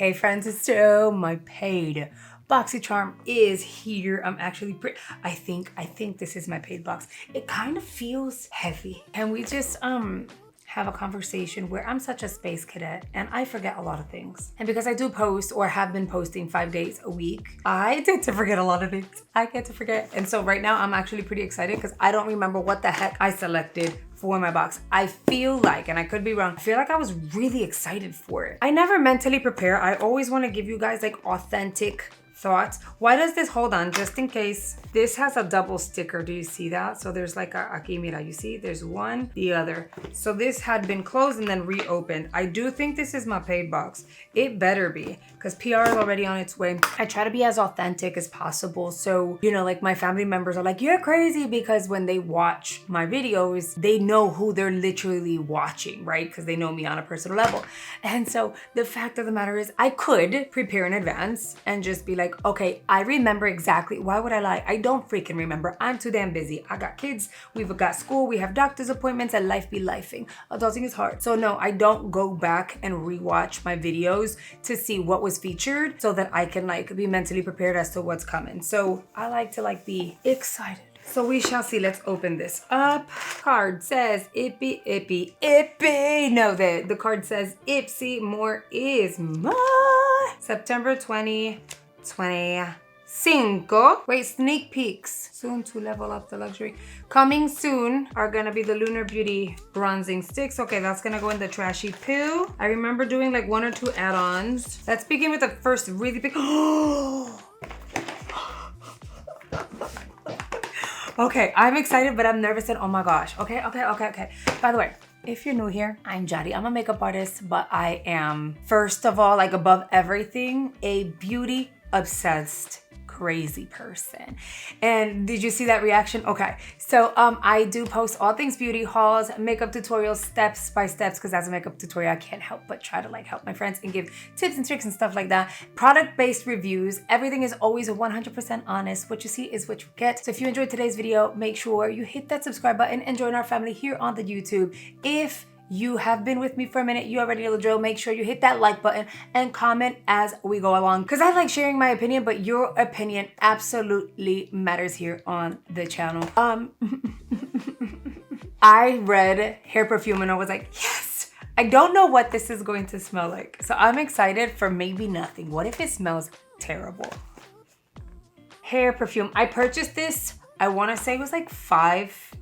Hey friends, it's Joe. My paid Boxycharm is here. I'm actually I think this is my paid box. It kind of feels heavy. And we just have a conversation where I'm such a space cadet and I forget a lot of things. And because I do post or have been posting 5 days a week, I tend to forget a lot of things. I get to forget. And so right now I'm actually pretty excited because I don't remember what the heck I selected for my box. I feel like, and I could be wrong, I feel like I was really excited for it. I never mentally prepare. I always want to give you guys like authentic thoughts. Why does this, hold on, just in case, this has a double sticker. Do you see that? So there's like aquí mira, you see, there's one, the other. So this had been closed and then reopened. I do think this is my paid box. It better be, because PR is already on its way. I try to be as authentic as possible. So, you know, like my family members are like, you're crazy, because when they watch my videos, they know who they're literally watching, right? Because they know me on a personal level. And so the fact of the matter is I could prepare in advance and just be like, okay, I remember exactly. Why would I lie? I don't freaking remember. I'm too damn busy. I got kids, we've got school, we have doctor's appointments, and life be lifing. Adulting is hard. So no, I don't go back and rewatch my videos to see what was featured so that I can like be mentally prepared as to what's coming. So I like to like be excited. So we shall see. Let's open this up. Card says ippy, ippy, ippy. No, the card says Ipsy, more is more. September 2025. Wait, sneak peeks. Soon to level up the luxury. Coming soon are gonna be the Lunar Beauty bronzing sticks. Okay, that's gonna go in the trashy poo. I remember doing like 1 or 2 add-ons. Let's begin with the first really big. Okay, I'm excited, but I'm nervous and oh my gosh. Okay. By the way, if you're new here, I'm Yari. I'm a makeup artist, but I am, first of all, like above everything, a beauty obsessed crazy person. And did you see that reaction? Okay, so I do post all things beauty hauls, makeup tutorials, steps by steps, because as a makeup tutorial I can't help but try to like help my friends and give tips and tricks and stuff like that. Product-based reviews, everything is always 100% honest. What you see is what you get. So if you enjoyed today's video, make sure you hit that subscribe button and join our family here on the YouTube. If you have been with me for a minute, you already know the drill. Make sure you hit that like button and comment as we go along, because I like sharing my opinion, but your opinion absolutely matters here on the channel. I read hair perfume and I was like, yes, I don't know what this is going to smell like. So I'm excited for maybe nothing. What if it smells terrible? Hair perfume. I purchased this, I want to say it was like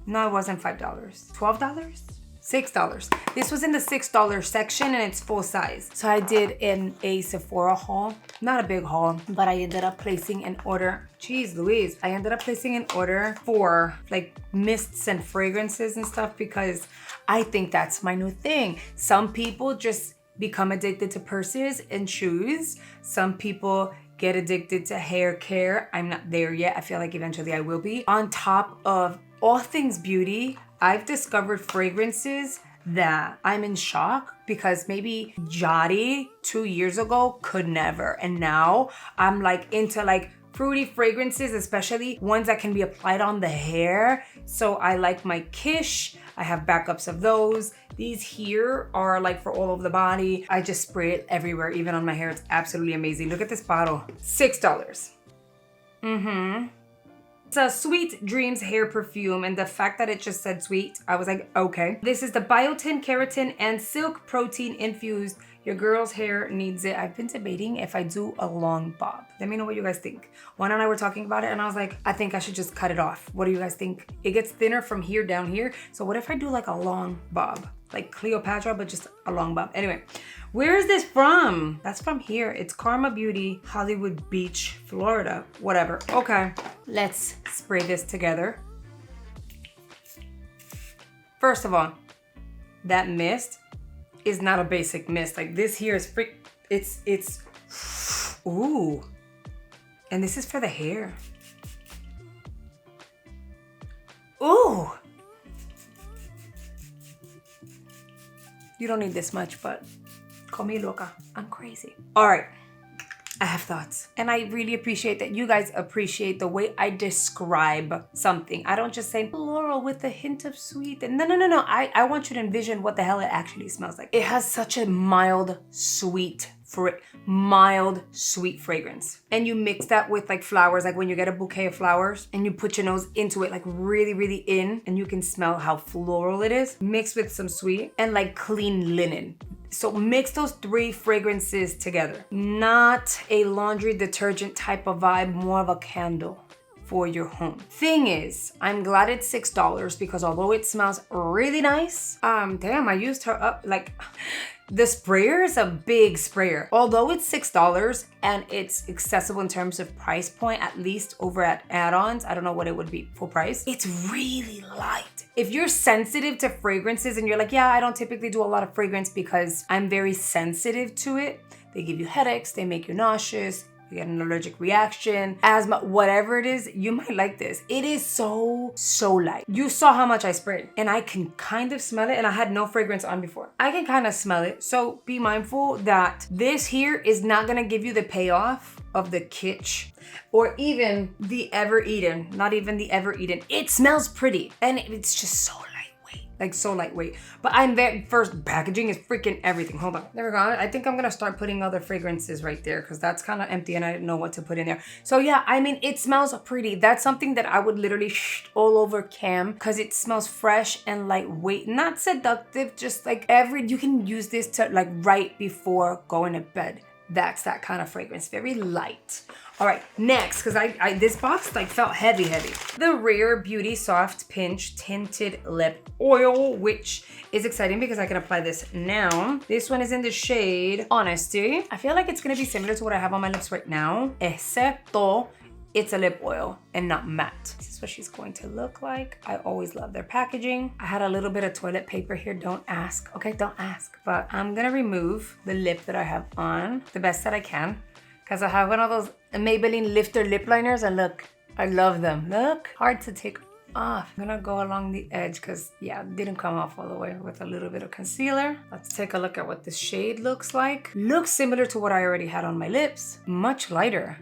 no, it wasn't $5. $12? $6. This was in the $6 section and it's full size. So I did in a Sephora haul, not a big haul, but I ended up placing an order. Jeez Louise. I ended up placing an order for like mists and fragrances and stuff because I think that's my new thing. Some people just become addicted to purses and shoes. Some people get addicted to hair care. I'm not there yet. I feel like eventually I will be. On top of all things beauty, I've discovered fragrances that I'm in shock because maybe Yari 2 years ago could never. And now I'm like into like fruity fragrances, especially ones that can be applied on the hair. So I like my Kish. I have backups of those. These here are like for all over the body. I just spray it everywhere, even on my hair. It's absolutely amazing. Look at this bottle, $6. It's a Sweet Dreams hair perfume, and the fact that it just said sweet, I was like, okay. This is the biotin, keratin, and silk protein infused. Your girl's hair needs it. I've been debating if I do a long bob. Let me know what you guys think. Juan and I were talking about it, and I was like, I think I should just cut it off. What do you guys think? It gets thinner from here down here. So what if I do like a long bob? Like Cleopatra, but just a long bob. Anyway, where is this from? That's from here. It's Karma Beauty, Hollywood Beach, Florida. Whatever. Okay, let's spray this together. First of all, that mist is not a basic mist. Like this here is it's ooh. And this is for the hair. Ooh. You don't need this much, but call me loca. I'm crazy. All right, I have thoughts. And I really appreciate that you guys appreciate the way I describe something. I don't just say floral with a hint of sweet. No. I want you to envision what the hell it actually smells like. It has such a mild, sweet mild, sweet fragrance. And you mix that with like flowers, like when you get a bouquet of flowers and you put your nose into it, like really, really in, and you can smell how floral it is, mixed with some sweet and like clean linen. So mix those 3 fragrances together. Not a laundry detergent type of vibe, more of a candle for your home. Thing is, I'm glad it's $6 because although it smells really nice, damn, I used her up like, the sprayer is a big sprayer. Although it's $6 and it's accessible in terms of price point, at least over at add-ons, I don't know what it would be full price, it's really light. If you're sensitive to fragrances and you're like, yeah, I don't typically do a lot of fragrance because I'm very sensitive to it, they give you headaches, they make you nauseous, you get an allergic reaction, asthma, whatever it is, you might like this. It is so light. You saw how much I sprayed and I can kind of smell it, and I had no fragrance on before. I can kind of smell it. So be mindful that this here is not gonna give you the payoff of the kitsch or even the Ever Eden, not even the Ever Eden. It smells pretty and it's just so like so lightweight. But I'm very, first, packaging is freaking everything. Hold on, there we go. I think I'm gonna start putting other fragrances right there because that's kind of empty and I didn't know what to put in there. So yeah, I mean, it smells pretty. That's something that I would literally all over cam because it smells fresh and lightweight. Not seductive, just like you can use this to like right before going to bed. That's that kind of fragrance, very light. All right, next, because this box like felt heavy. The Rare Beauty Soft Pinch Tinted Lip Oil, which is exciting because I can apply this now. This one is in the shade Honesty. I feel like it's gonna be similar to what I have on my lips right now, excepto it's a lip oil and not matte. This is what she's going to look like. I always love their packaging. I had a little bit of toilet paper here. Don't ask, okay? Don't ask. But I'm gonna remove the lip that I have on the best that I can because I have one of those Maybelline Lifter lip liners and look, I love them. Look, hard to take off. I'm gonna go along the edge because yeah, it didn't come off all the way with a little bit of concealer. Let's take a look at what this shade looks like. Looks similar to what I already had on my lips, much lighter.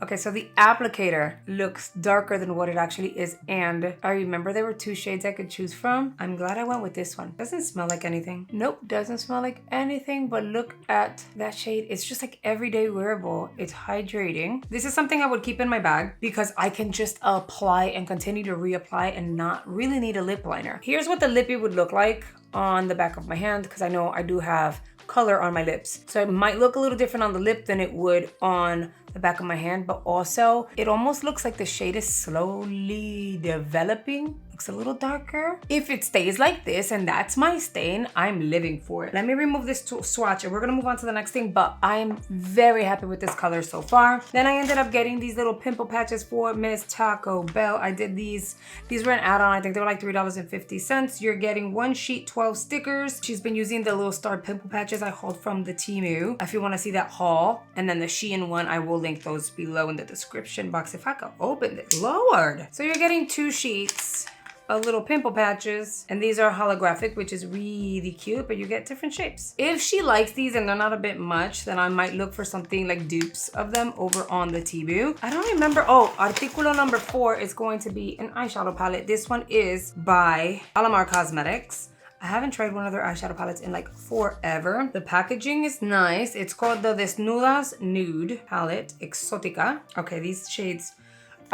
Okay, so the applicator looks darker than what it actually is, and I remember there were 2 shades I could choose from. I'm glad I went with this one. Doesn't smell like anything. Nope, doesn't smell like anything, but look at that shade. It's just like everyday wearable. It's hydrating. This is something I would keep in my bag because I can just apply and continue to reapply and not really need a lip liner. Here's what the lippy would look like on the back of my hand because I know I do have color on my lips. So it might look a little different on the lip than it would on the back of my hand, but also it almost looks like the shade is slowly developing. Looks a little darker. If it stays like this, and that's my stain, I'm living for it. Let me remove this swatch and we're gonna move on to the next thing, but I'm very happy with this color so far. Then I ended up getting these little pimple patches for Miss Taco Bell. I did these were an add-on. I think they were like $3.50. You're getting 1 sheet, 12 stickers. She's been using the little star pimple patches I hauled from the Temu. If you wanna see that haul, and then the Shein one, I will link those below in the description box if I can open it. Lord. So you're getting 2 sheets of little pimple patches, and these are holographic, which is really cute, but you get different shapes. If she likes these and they're not a bit much, then I might look for something like dupes of them over on the Temu. I don't remember. Oh, articulo number 4 is going to be an eyeshadow palette. This one is by Alamar Cosmetics. I haven't tried one of their eyeshadow palettes in like forever. The packaging is nice. It's called the Desnudas Nude Palette Exotica. Okay, these shades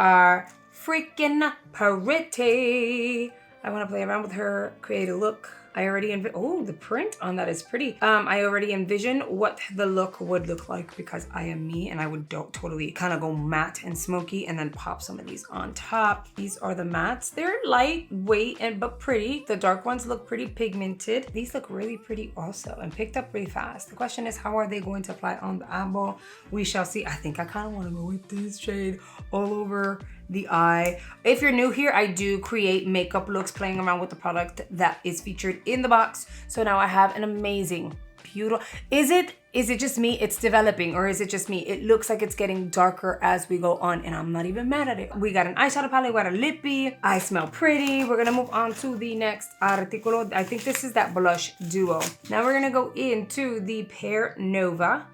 are freaking pretty. I want to play around with her, create a look. I already oh, the print on that is pretty. I already envision what the look would look like because I am me and I would totally kind of go matte and smoky and then pop some of these on top. These are the mattes. They're lightweight but pretty. The dark ones look pretty pigmented. These look really pretty also and picked up really fast. The question is, how are they going to apply on the eyeball? We shall see. I think I kind of want to go with this shade all over the eye. If you're new here, I do create makeup looks playing around with the product that is featured in the box. So now I have an amazing, beautiful, is it just me? It's developing, or is it just me? It looks like it's getting darker as we go on, and I'm not even mad at it. We got an eyeshadow palette, we got a lippy. I smell pretty. We're gonna move on to the next articulo. I think this is that blush duo. Now we're gonna go into the Pearnova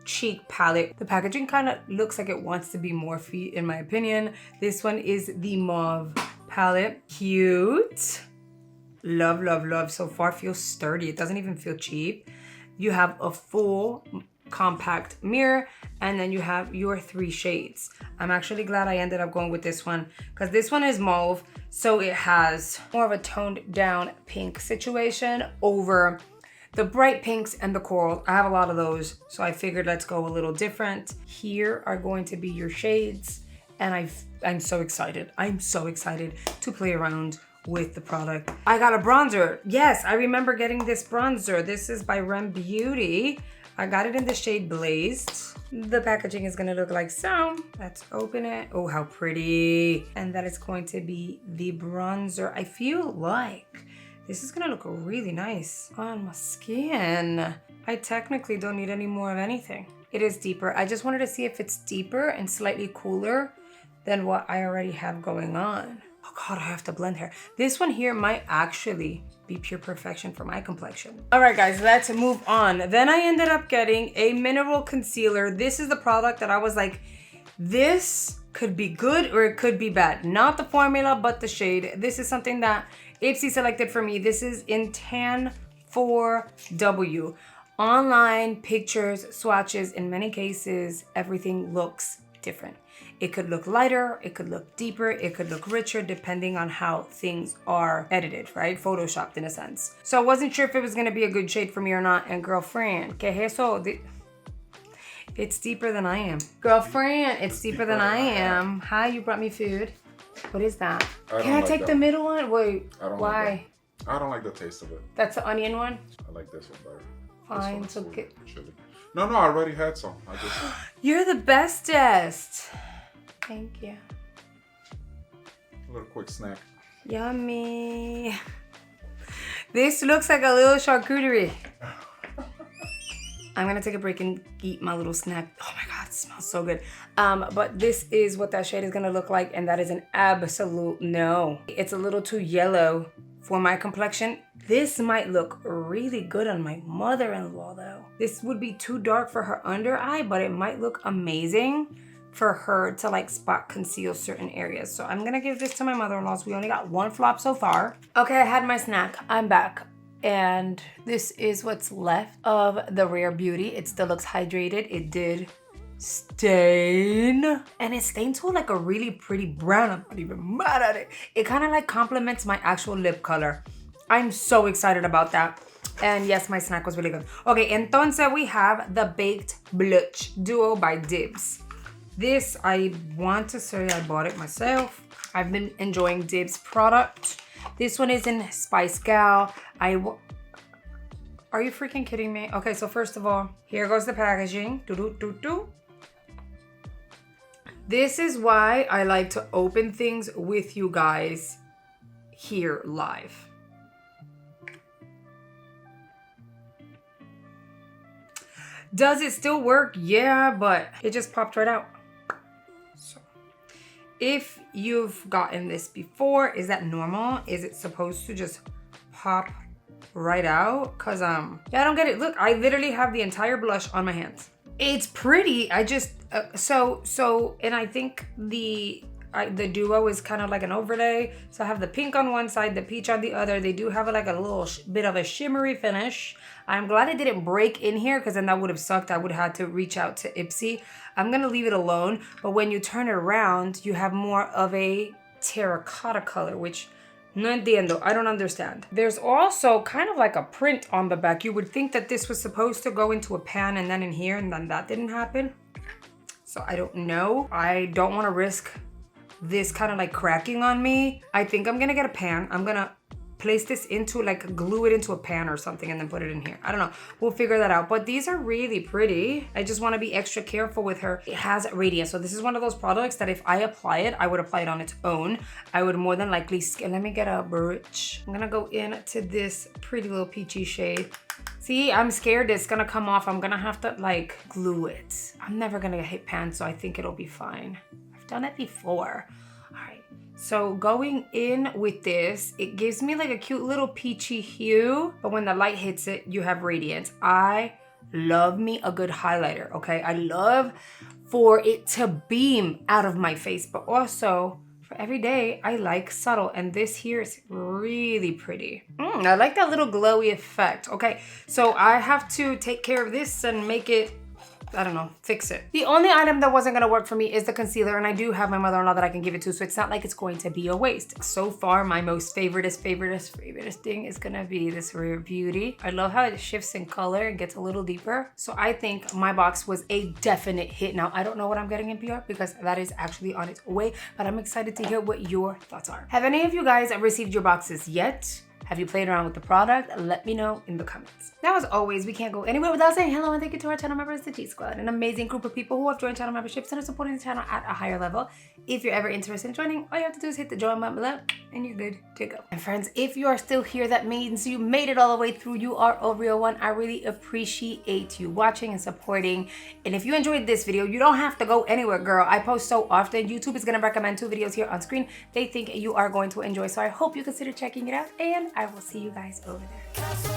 cheek palette. The packaging kind of looks like it wants to be morphy in my opinion. This one is the mauve palette. Cute. Love, love, love. So far feels sturdy. It doesn't even feel cheap. You have a full compact mirror, and then you have your 3 shades. I'm actually glad I ended up going with this one because this one is mauve, so it has more of a toned down pink situation over the bright pinks and the coral. I have a lot of those, so I figured let's go a little different. Here are going to be your shades, and I'm so excited. I'm so excited to play around with the product. I got a bronzer. Yes, I remember getting this bronzer. This is by Rem Beauty. I got it in the shade Blazed. The packaging is gonna look like so. Let's open it. Oh, how pretty. And that is going to be the bronzer. I feel like this is gonna look really nice on my skin. I technically don't need any more of anything. It is deeper. I just wanted to see if it's deeper and slightly cooler than what I already have going on. Oh God, I have to blend hair. This one here might actually be pure perfection for my complexion. All right, guys, let's move on. Then I ended up getting a mineral concealer. This is the product that I was like, this could be good or it could be bad. Not the formula, but the shade. This is something that Ipsy selected for me. This is in Tan 4W. Online pictures, swatches, in many cases, everything looks different. It could look lighter, it could look deeper, it could look richer, depending on how things are edited, right? Photoshopped in a sense. So I wasn't sure if it was gonna be a good shade for me or not. And girlfriend, que es eso? It's deeper than I am. Girlfriend, it's deeper than I am. Hi, you brought me food. What is that? Can I take the middle one? Wait, why? I don't like the taste of it. That's the onion one? I like this one better. Fine, it's okay. Chili. No, I already had some. You're the bestest. Thank you. A little quick snack. Yummy. This looks like a little charcuterie. I'm gonna take a break and eat my little snack. Oh my God, it smells so good. But this is what that shade is gonna look like, and that is an absolute no. It's a little too yellow for my complexion. This might look really good on my mother-in-law though. This would be too dark for her under eye, but it might look amazing for her to like spot conceal certain areas. So I'm gonna give this to my mother-in-law's. We only got one flop so far. Okay, I had my snack, I'm back. And this is what's left of the Rare Beauty. It still looks hydrated. It did stain. And it stained to like a really pretty brown. I'm not even mad at it. It kind of like complements my actual lip color. I'm so excited about that. And yes, my snack was really good. Okay, entonces we have the Baked Blush Duo by Dibs. This, I want to say I bought it myself. I've been enjoying Dibs product. This one is in Spice Gal. Are you freaking kidding me? Okay, so first of all, here goes the packaging. This is why I like to open things with you guys here live. Does it still work? Yeah, but it just popped right out. So, if you've gotten this before, is that normal? Is it supposed to just pop right out? Cause yeah, I don't get it. Look, I literally have the entire blush on my hands. It's pretty. I just and I think the duo is kind of like an overlay. So I have the pink on one side, the peach on the other. They do have like a little bit of a shimmery finish. I'm glad it didn't break in here because then that would have sucked. I would have had to reach out to Ipsy. I'm gonna leave it alone. But when you turn it around, you have more of a terracotta color, which no entiendo. I don't understand. There's also kind of like a print on the back. You would think that this was supposed to go into a pan and then in here, and then that didn't happen. So I don't know. I don't want to risk this kind of like cracking on me. I think I'm gonna get a pan. I'm gonna place this into like glue it into a pan or something and then put it in here. I don't know. We'll figure that out. But these are really pretty. I just want to be extra careful with her. It has radiance. So this is one of those products that if I apply it, I would apply it on its own. I would more than likely let me get a brush. I'm gonna go into this pretty little peachy shade. See, I'm scared it's gonna come off. I'm gonna have to like glue it. I'm never gonna hit pan, so I think it'll be fine. I've done it before. All right. So going in with this, it gives me like a cute little peachy hue, but when the light hits it, you have radiance. I love me a good highlighter, okay? I love for it to beam out of my face, but also for every day, I like subtle, and this here is really pretty. I like that little glowy effect. Okay, so I have to take care of this and make it I don't know, fix it. The only item that wasn't gonna work for me is the concealer, and I do have my mother-in-law that I can give it to, so it's not like it's going to be a waste. So far, my most favoriteest thing is gonna be this Rare Beauty. I love how it shifts in color and gets a little deeper. So I think my box was a definite hit. Now, I don't know what I'm getting in PR because that is actually on its way, but I'm excited to hear what your thoughts are. Have any of you guys received your boxes yet? Have you played around with the product? Let me know in the comments. Now, as always, we can't go anywhere without saying hello and thank you to our channel members, the G Squad, an amazing group of people who have joined channel memberships and are supporting the channel at a higher level. If you're ever interested in joining, all you have to do is hit the join button below and you're good to go. And friends, if you are still here, that means you made it all the way through. You are a real one. I really appreciate you watching and supporting. And if you enjoyed this video, you don't have to go anywhere, girl. I post so often. YouTube is going to recommend 2 videos here on screen they think you are going to enjoy. So I hope you consider checking it out, and I will see you guys over there.